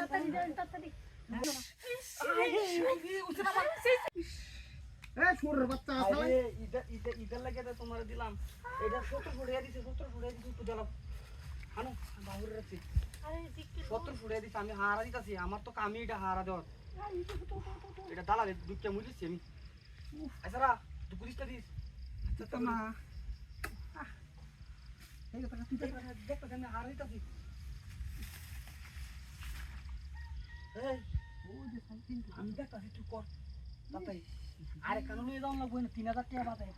তাড়াতাড়ি দেন তাড়াতাড়ি ছোড়ের বাচ্চা ঈদের লাগে তোমার দিলাম এটা 70 ফুটিয়ে দিছে 70 ফুটিয়ে দিছে তো দিলাম হানো বাহুরে রাখছি আরে দেখতে 70 ফুটিয়ে দিছে আমি হারা দিতাছি আমার তো কামি এটা হারা দেওয়ার এটা দালালে দুঃখে মুলিছি আমি আচ্ছা তুই পুলিশটা দিস আচ্ছা না এই কথা তুই দেখ আমি হারা দিতাছি এই ওই যে সাইকেল আমি দেখতাছি তুই কর তাড়াতাড়ি আরে কেন নিয়ে যাও লাগবে না 3000 টাকা বাজারে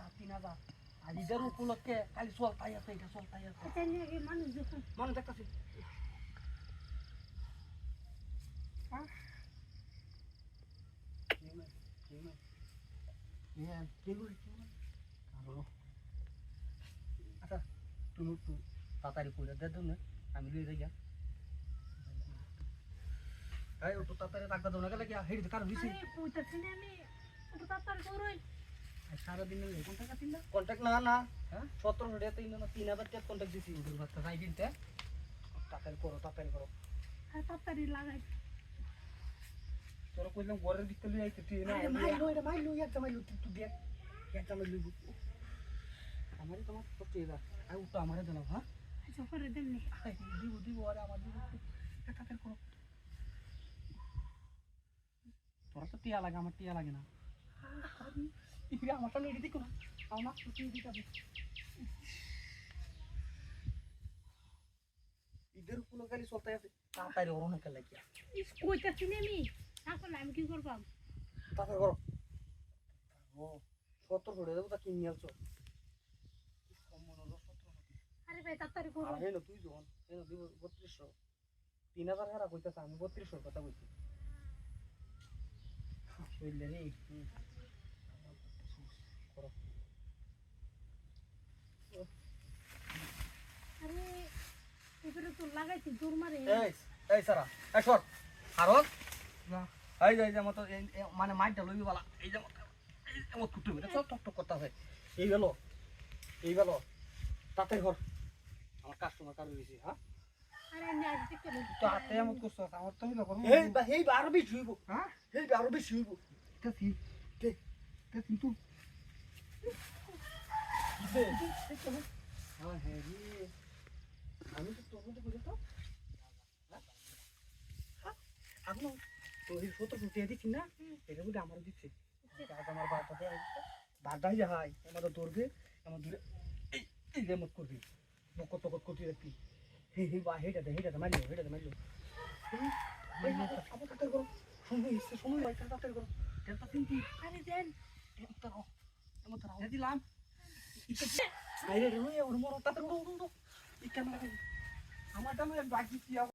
3000 আর ঈদের উপলক্ষে খালি চলতাই আছে এটা চলতাই আছে আচ্ছা নিয়ে মানুষ দেখুন মনে দেখতাছি আচ্ছা তুমি একটু তাড়াতাড়ি করে দে দেন আমি লিয়ে যাই এই একটু তাড়াতাড়ি রাখতে দেবো না গেলে কি হেঁটে কারো দিছি আরে কইতাছি না আমি একটু তাড়াতাড়ি করুন সারাদিন কন্ট্যাক্ট না না হ্যাঁ 17 টাকা 3000 টাকা কন্ট্যাক্ট দিছি ওদের ভাত যাই দিনতে তাড়াতাড়ি করো আর তাড়াতাড়ি লাগাই তোরা কইলাম ঘরের ভিতরে লই আইতে তুই না মাইলো একটা মাইলো তুই দেখ একটা মাইলো আমারে তোমার করতে দা আর উঠো আমারে দাও হ্যাঁ আচ্ছা করে দেন নি দিব আরে আমার দিব তাড়াতাড়ি করো তোরা তো টিয়া লাগে আমার টিয়া লাগে না ইরে আমার সামনে এদিকে দেখো না আমার তুই এদিকে আবে ঈদের উপলক্ষে খালি চলতে আছে তাড়াতাড়ি ওর অনেক লাগিয়া ইস কইতাছি না আমি এখন আমি কি করবাম তাড়াতাড়ি করো ও 70 করে দেবো তা কিনে নিয়ে আসছো আরে ভাই তাড়াতাড়ি করুন আর হেন তুই যখন হেন দিব 3200 3000 হারা কইতাছ আমি 3200 কথা কইছি বুঝলে রে করো আরে এবারে তো লাগাইছি জোর মারে এই সারা এই সর হারত এই যে মত মানে মাইটা লইবি বালা এই যে মত কুটু এটা সব টক টক করতে হয় এই গেল তাতে ঘর আমার কাস্টমার কার হইছে হ্যাঁ আরে আমি আজ দেখতে তো হাতে এমন করছ আমার তো হইলো করব এই আরো বেশি হইব হ্যাঁ এই আরো বেশি হইব এটা কি কে কিন্তু হ্যাঁ হ্যাঁ আমি তো তোর মতো বুঝে তো আমি তো এই ফটো ফুটিয়ে দিচ্ছি না এটা বুঝে আমার দিচ্ছে আমার বারটাই যাই আমাদের দৌড়বে আমার দূরে এই রেমত করবি বকত তকত করতে রাখবি হেটা মারিও আবার তাড়াতাড়ি করো সময় হয় তাড়াতাড়ি করো এটা তিনটি আরে দেন এমন তো দিলাম আরে রে ওর মর তাড়াতাড়ি উড়ো এই ক্যামেরা আমার দামে বাকি